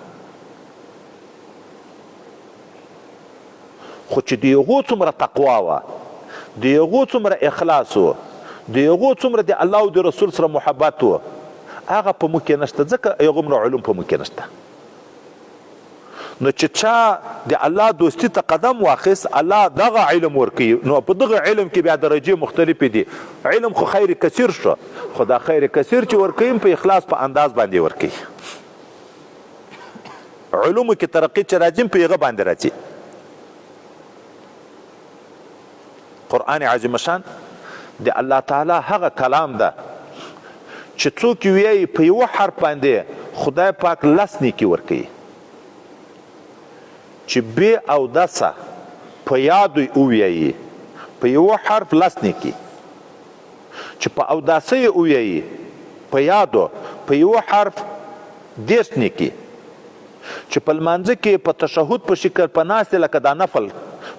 خو چې د هغو څومره تقوا وه د هغو څومره اخلاص و د هغو څومره د الله او د رسول سره محبت و هغه په موږ کې نشته ځکه هغومره علوم په موږ کې نشته نو چې چا د الله دوستی ته قدم واخیست الله دغه علم ورکوي نو په دغه علم کې بیا درجې مختلفې دي علم خو خیر کثیر شو خو دا خیر کثیر چې ورکوي په اخلاص په انداز باندې ورکوي علومو کې ترقي چې راځي په هغه باندې راځي قرآن عظیم شان د الله تعالی هغه کلام ده چې څوک ویایي په یوه حرف باندې خدای پاک لس نیکي ورکوي چې بې اودسه په یادو وویایي په یوه حرف لس نیکي چې په اوداسه یې وویایي په یادو په یوه حرف دېرش نیکي چې په لمانځه کې په تشهد په شکل په ناستې لکه دا نفل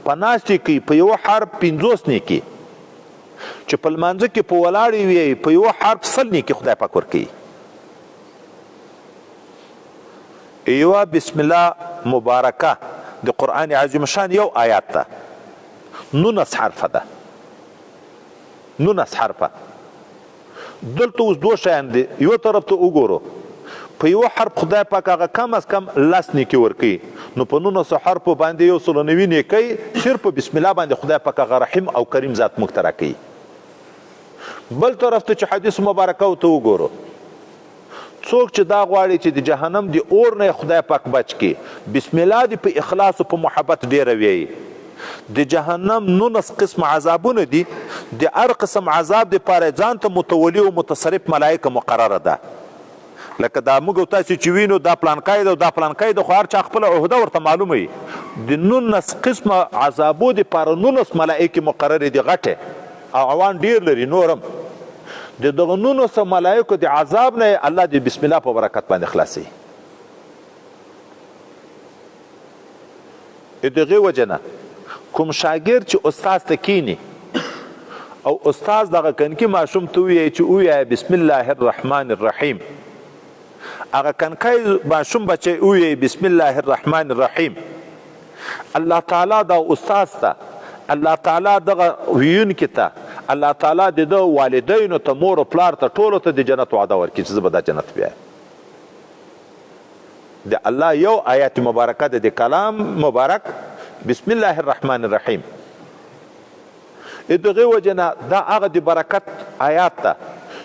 په ناستې کې په یوه حرف 50 نیکي چې په لمانځه کې په ولاړې وي په یوه حرف 100 نیکي خدای پاک ورکوي یوه بسم الله مبارکه د قرآن عظیم شان یو آیات ده 19 حرفه ده 19 حرفه دلته اوس دوه شیان دي یو طرف ته وګورو په یوه حرف خدای پاک هغه کم از کم لس نیکي ورکوي نو په 19 حرفو باندې 190 نیکۍ صرف په بسم الله باندې خدای پاک هغه رحیم او کریم ذات موږ ته راکوي بل طرف ته چې حدیث مبارکه ته وګورو څوک چې دا غواړي چې د جهنم د اور نه خدای پاک بچ کړي بسم الله دې په اخلاص او په محبت ډېره ویایي د جهنم 19 قسم عذابونه دي د هر قسم عذاب دپاره ځان ته متولي او متصرف ملایکه مقرره ده لکه دا موږ او تاسې چې وینو دا پلانکای ده او دا پلانکای ده خو هر چا خپله عهده ورته معلومه وي د 19 قسمه عذابو دپاره 19 ملایکې مقررې دي غټې او عوان ډېر لري نورم د دغه 19 ملایکو د عذاب نه الله د بسم الله په برکت باندې خلاصوي دغې وجه نه کوم شاګرد چې استاد ته کیني او استاد دغه کنکي ماشوم ته ووایي چې ووایه بسم الله الرحمن الرحیم هغه کنکی ماشوم بچی ووایي بسم الله الرحمن الرحیم الله تعالی دا استاد ته الله تعالی دغه ویونکي ته الله تعالی د ده والدینو ته مور او پلار ته ټولو ته د جنت وعده ورکړي چې زه به دا جنت بیایم د الله یو آیات مبارکه ده د کلام مبارک بسم الله الرحمن الرحیم دغې وجې نه دا هغه د برکت آیات ده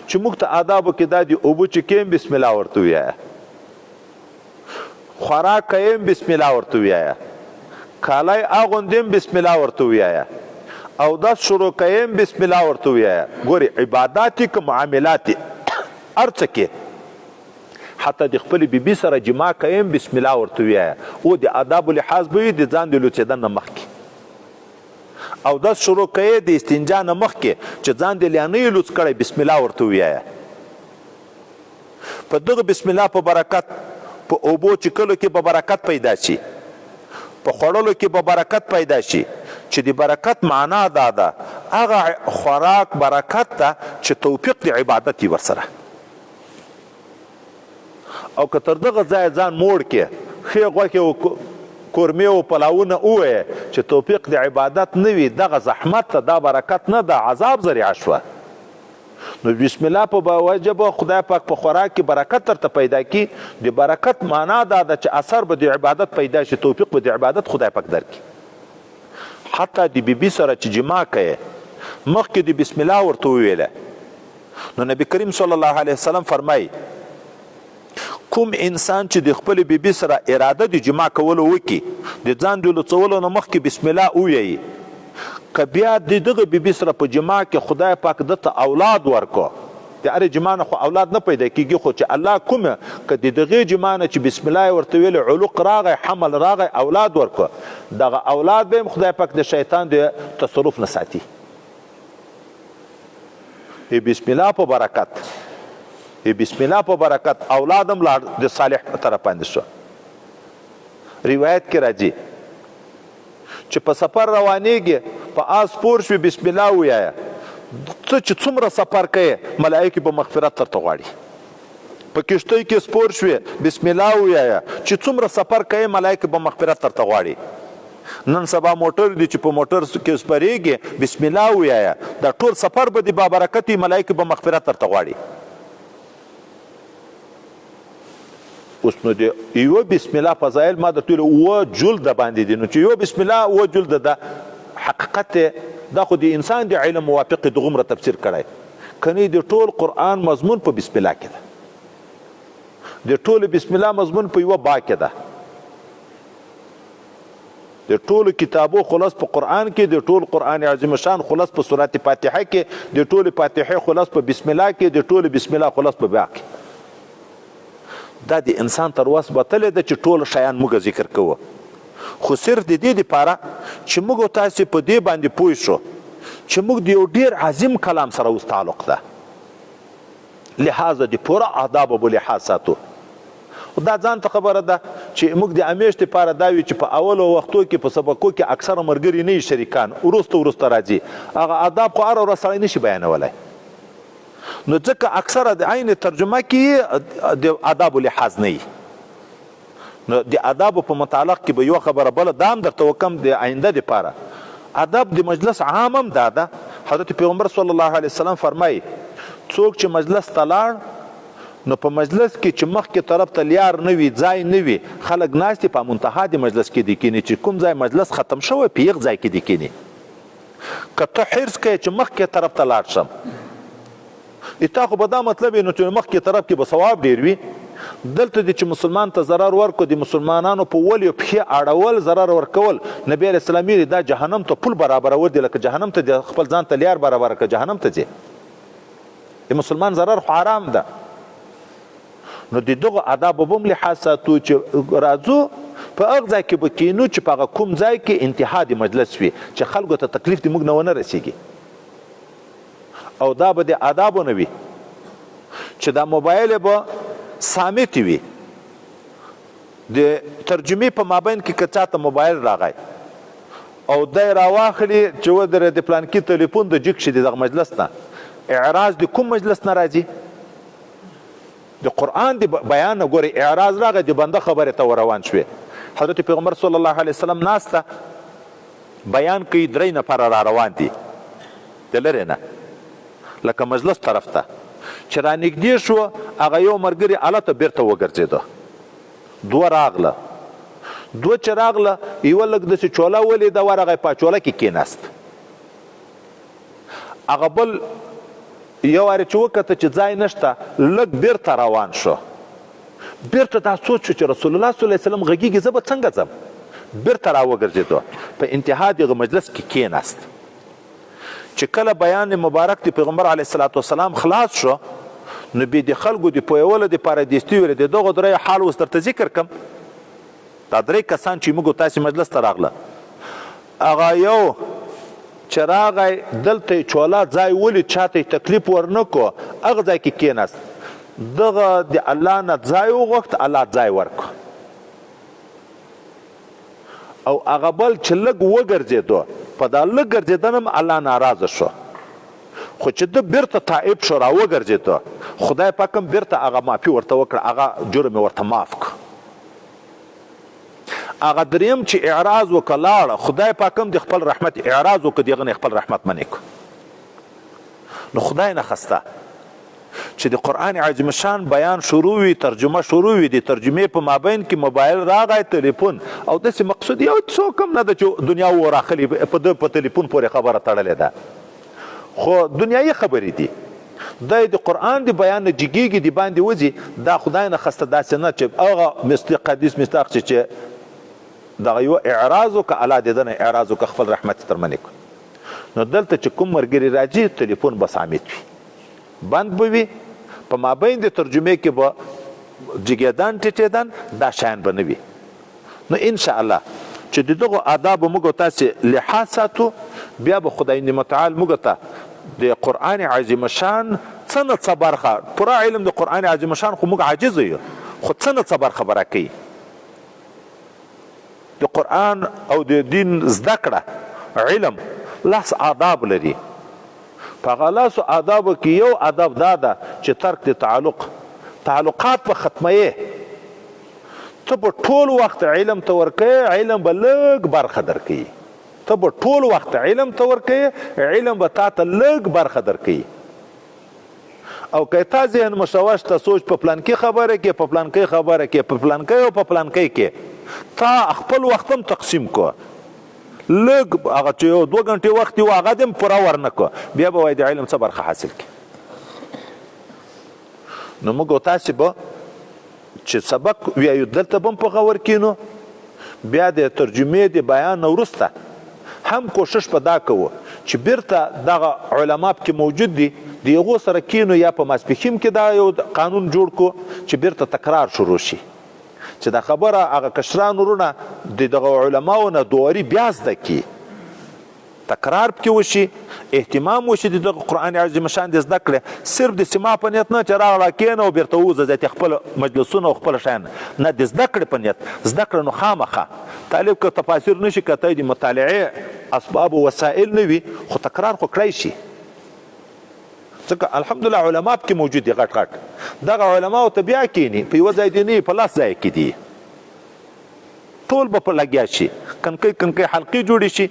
چې موږ ته آدابو کې دا دي اوبه چې کیم بسم الله ورته ووایه خوراک کیم بسم الله ورته ووایه کالی اغوندیم بسم الله ورته ووایه او داس شروع کیم بسم الله ورته ووایه ګورې عباداتي که معاملاتي هر څه کې حتی د خپلې بیبي سره جما کیم بسم الله ورته ووایه او د آدابو لحاظ به وي د ځان د لوڅېدن نه مخکې او داس شروع کوي د استنجا نه مخکې چې ځان د لیانۍ لوڅ کړی بسم الله ورته ووایه په دغه بسم الله په برکت په اوبو چښلو کې به برکت پیدا شي په خوړلو کې به برکت پیدا شي چې د برکت معنا دا ده هغه خوراک برکت ته چې توفیق د عبادت وي ورسره او که تر دغه ځایه ځان موړ کې ښې غوښې کورمې او پلاونه ووایه چې توفیق د عبادت نه وي دغه زحمت ته دا برکت نه ده عذاب ذریعه شوه نو بسم الله په وجه به خدای پاک په خوراک کې برکت درته پیدا کړي د برکت معنا دا ده چې اثر به د عبادت پیدا شي توفیق به د عبادت خدای پاک درکړي حتی د بیبي سره چې جما کوې مخکې د بسم الله ورته وویله نو نبی کریم صلی الله علیه وسلم فرمایي کوم انسان چې د خپل بیبي سره اراده د جما کولو وکړي د ځان د لوڅولو نه مخکې بسم الله ووایي که بیا د دغه بیبي سره په جما کې خدای پاک دته اولاد ورکو د هرې جما نه خو اولاد نه پیدا کېږي خو چې الله کومه که د دغې جما نه چې بسم الله یې ورته ویلې علوق راغی حمل راغی اولاد ورکو دغه اولاد به هم خدای پاک د شیطان د تصرف نه ساتي بسم الله په برکت بسم الله په برکت اولاد هم لاړ د صالح په طرف باندې شو روایت کې راځي چې په سفر روانېږي په آس پور شوي بسم الله ووایه ته چې څومره سفر کوې ملایکې به مغفرت درته غواړي په کشتۍ کې سپور شوې بسم الله ووایه چې څومره سفر کوي ملایکه به مغفرت درته غواړي نن سبا موټر دي چې په موټر کې سپریږي بسم الله ووایه دا ټول سفر به دي بابرکت ملایکه به مغفرت درته غواړي اوس نو د یوه بسم الله فضایل ما درته ویلي اووه جلده باندې دي نو چې یوه بسم الله اووه جلده ده حقیقت دا خو د انسان د علم موافق دغومره تفسیر کړی کنی د ټول قرآن مضمون په بسم الله کې ده د ټول بسم الله مضمون په یوه با کې ده د ټولو کتابو خلاص په قرآن کې د ټول قرآن عظیم شان خلاص په سورت فاتحه کې د ټول فاتحه خلاص په بسم الله کې د ټول بسم الله خلاص په با کې دا د انسان تر وس بتلی ده چې ټول شیان موږ ذکر کوو خو صرف د دې دپاره چې موږ تاسې په دې باندې پوه شو چې موږ د یو ډېر عظیم کلام سره اوس تعلق ده لحاظه د پوره آدابو به لحاظ ساتو دا ځان ته خبره ده چې موږ د همیش دپاره دا وي چې په اولو وختو کې په سبقو کې اکثره ملګري نه وي شریکان وروسته راځي هغه آداب خو هره ورځ سړی نشي بیانولی نو ځکه اکثره د عین ترجمه کې د آدابو لحاظ نه وي نو د آدابو په متعلق کې به یوه خبره بله دا هم درته وکم د آینده دپاره آداب د مجلس عام هم دا ده حضرت پیغمبر صلی الله علیه وسلم فرمایي څوک چې مجلس ته لاړ نو په مجلس کې چې مخکې طرف ته لیار نه وي ځای نه وي خلک ناست په منتها د مجلس کې دي کیني چې کوم ځای مجلس ختم شوی په یغ ځای کې دي کیني که ته حرص کوې چې مخکې طرف ته لاړ شم تا خو به دا مطلب نو چې مخکې طرف کې به ثواب ډېر وي دلته دي چې مسلمان ته ضرر ورکو د مسلمانانو په ولیو پښې اړول ضرر ورکول نبی علیه السلام ویلي دا جهنم ته پل برابرول دي لکه جهنم ته خپل ځان ته لیار برابره کړه جهنم ته ځي د مسلمان ضرر خو حرام ده نو د دغه آدابو به هم لحاظ ساتو چې راځو په هغه ځای کې به کینو چې په هغه کوم ځای کې انتها د مجلس وي چې خلکو ته تکلیف د موږ نه ونه رسیږي او دا به د آدابو نه وي چې دا موبایل به صامت وي د ترجمې په مابین کې که چاته موبایل راغی او دی راواخلي چې ودرې د پلانکي تلیفون د جګ شي د دغه مجلس نه اعراض د کوم مجلس نه راځي د قرآن د بیان نه ګورې اعراض راغی د بنده خبرې ته روان شوې حضرت پیغمبر صلی الله علیه وسلم ناسته بیان کوي 3 نفر را روان دي د لرې نه لکه مجلس طرف ته چې را نږدې شو هغه یو ملګري هلته بیرته وګرځېده دوه راغله دوه چې راغله یوه لږ داسې چوله ولیده ورغی په چوله کې کېناست هغه بل یو وارې چې وکته چې ځای نشته لږ بیرته روان شو بیرته دا سوچ شو چې رسول الله صلی الله علیه وسلم غږیږي زه به څنګه ځم بیرته را وګرځېدو په انتها دغه مجلس کې کېناست چې کله بیان مبارک د پیغمبر علیه الصلاة والسلام خلاص شو نو بیا د خلکو د پوهولو دپاره دستي ویل د دغو درې حال اوس درته ذکر کړم دا 3 کسان چې موږ تاسې مجلس ته راغله هغه یو چې راغی دلته یې چوله ځای ولید چاته یې تکلیف ورنه کو هغه ځای کې کېناست دغه د الله نه ځای وغوښت الله ځای ورکو او هغه بل چې لږ وګرځېدو په دا لږ ګرځېدن هم الله ناراضه شو خو چې ده بیرته تائب شو را وګرځېدو خدای پاک هم بیرته هغه معافي ورته وکړه هغه جرم یې ورته معاف کړ هغه دریم چې اعراض وکړه لاړه خدای پاک هم د خپل رحمت اعراض وکړه د هغه نه خپل رحمت منې کړو نو خدای نه خسته چې د قرآن عظیم شان بیان شروع وي ترجمه شروع وي د ترجمې په مابین کې موبایل راغی تلیفون او داسې مقصود یو څوک هم نه ده چې دنیا وراخلي په تلیفون پورې خبره تړلې ده خو دنیایي خبرې دي دا د قرآن د بیان نه جګیږي د باندې وځي دا خدای نه خسته داسې نه چې هغه مصداق حدیث مصداق چې دغه یو اعراض وکړه الله د ده نه اعراض وکړه خپل رحمت یې تر منې کړو نو دلته چې کوم ملګري راځي تلیفون به صامت وي بند به وي په مابین د ترجمې کې به جګېدن ټیټېدن دا شیان به نه وي نو انشاءالله چې د دغو آدابو موږ تاسې لحاظ ساتو بیا به خدای متعال موږ ته د قرآن عظیم شان څه نه څه برخه پوره علم د قرآن عظیم شان خو موږ عاجز یو خو څه نه څه برخه به راکوي د قرآن او د دین زده کړه علم لس آداب لري په هغه لسو آدابو کې یو ادب دا ده چې ترک د تعلق تعلقات به ختموي ته به ټول وخت علم ته ورکوې علم به لږ برخه درکوي ته به ټول وخت علم ته ورکوې علم به تا ته لږ برخه درکوي او که تا ذهن مشوش ته سوچ په پلانکي خبره کې په پلانکي خبره کې په پلانکي او په پلانکي کې تا خپل وخت هم تقسیم کو لږ هغه چې یو 2 غنټې وخت یو هغه دې هم پوره ورنه کو بیا به وایي د علم څه برخه حاصل کړي نو موږ او تاسې به چې سبق ویایو دلته به هم په غور کینو بیا د ترجمې د بیان نه وروسته هم کوشش په دا کوو چې بیرته دغه علما پکې موجود دي د هغو سره کینو یا په ماسپښین کې دا یو قانون جوړ کو چې بیرته تکرار شروع شي چې دا خبره هغه کشران ورونه د دغه علماو نه دواري بیا زده کړي تکرار پکې وشي اهتمام وشي د دغه قرآن عظیم شان د زده کړې صرف د سما په نیت نه چې راغله کېنه او بیرته ووځه ځای خپل مجلسونه او خپل شیان نه د زده کړې په نیت زده کړه نو خامخه طالب که تفاسیر نشي کته د مطالعې اسباب و وسایل نه وي خو تکرار خو کړی شي ځکه الحمدلله علما پکې موجود دي غټ غټ دغه علماو ته بیا کیني په یوه ځای دي نه په لاس ځای کې دي ټول به په لګیا شي کنکۍ حلقې جوړې شي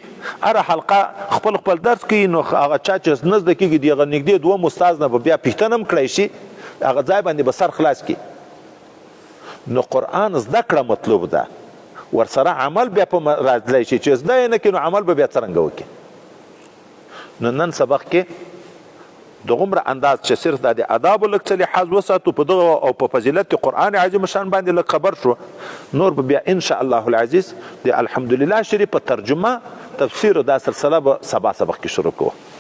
هره حلقه خپل خپل درس کوي نو هغه چا چې نه زده کېږي د هغه نږدې دوه استاد نه به بیا پوښتنه هم کړی شي هغه ځای باندې به سر خلاص کړي نو قرآن زده کړه مطلوب ده ورسره عمل بیا په راتلی شي چې زده یې نه کړي نو عمل به بیا څرنګه وکړي نو نن سبق کې دغومره انداز چې صرف د آدابو لږ څه لحاظ وساتو په دغه او په فضیلت قرآن عظیم شان باندې لږ خبر شو نور به بیا ان شاء الله العزیز د الحمدلله شریف په ترجمه تفسیر دا سلسله به سبا سبق کې شروع کوو